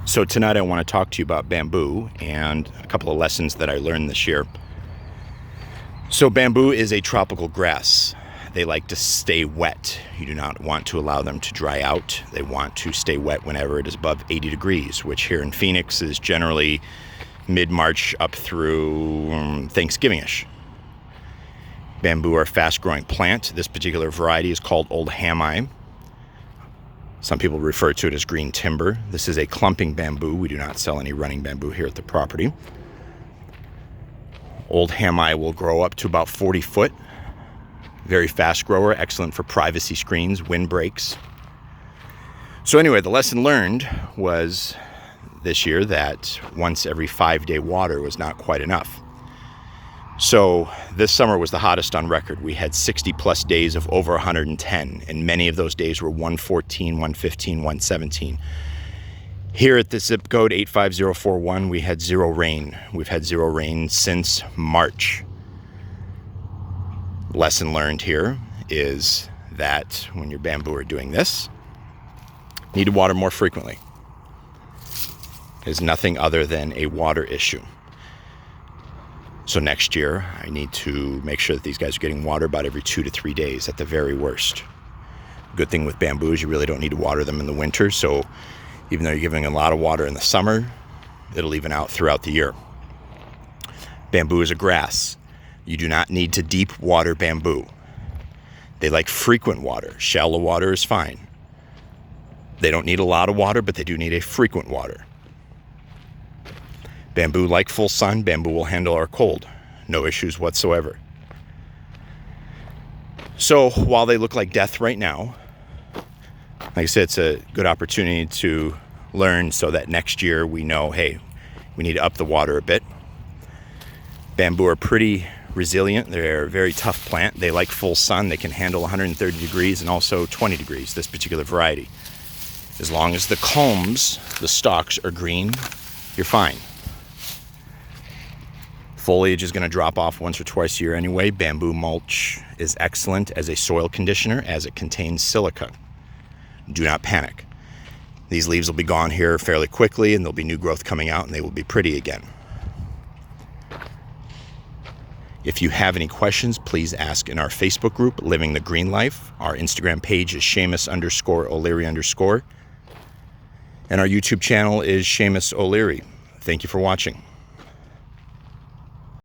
So tonight I want to talk to you about bamboo and a couple of lessons that I learned this year. So bamboo is a tropical grass. They like to stay wet. You do not want to allow them to dry out. They want to stay wet whenever it is above 80 degrees, which here in Phoenix is generally mid-March up through Thanksgiving-ish. Bamboo are a fast-growing plant. This particular variety is called Old Hamai. Some people refer to it as green timber. This is a clumping bamboo. We do not sell any running bamboo here at the property. Old Hamai will grow up to about 40 foot. Very fast grower, excellent for privacy screens, windbreaks. So anyway, the lesson learned was this year that once every 5-day water was not quite enough. So this summer was the hottest on record. We had 60 plus days of over 110, and many of those days were 114, 115, 117. Here at the zip code 85041, we had zero rain. We've had zero rain since March. Lesson learned here is that when your bamboo are doing this, you need to water more frequently. It's nothing other than a water issue. So next year, I need to make sure that these guys are getting water about every 2 to 3 days at the very worst. Good thing with bamboo is you really don't need to water them in the winter. So even though you're giving a lot of water in the summer, it'll even out throughout the year. Bamboo is a grass. You do not need to deep water bamboo. They like frequent water. Shallow water is fine. They don't need a lot of water, but they do need a frequent water. Bamboo like full sun. Bamboo will handle our cold. No issues whatsoever. So while they look like death right now, like I said, it's a good opportunity to learn so that next year we know, hey, we need to up the water a bit. Bamboo are pretty resilient. They're a very tough plant. They like full sun. They can handle 130 degrees and also 20 degrees, this particular variety. As long as the culms, the stalks, are green, you're fine. Foliage is going to drop off once or twice a year anyway. Bamboo mulch is excellent as a soil conditioner as it contains silica. Do not panic. These leaves will be gone here fairly quickly and there'll be new growth coming out and they will be pretty again. If you have any questions, please ask in our Facebook group, Living the Green Life. Our Instagram page is Shamus_O'Leary_. And our YouTube channel is Shamus O'Leary. Thank you for watching.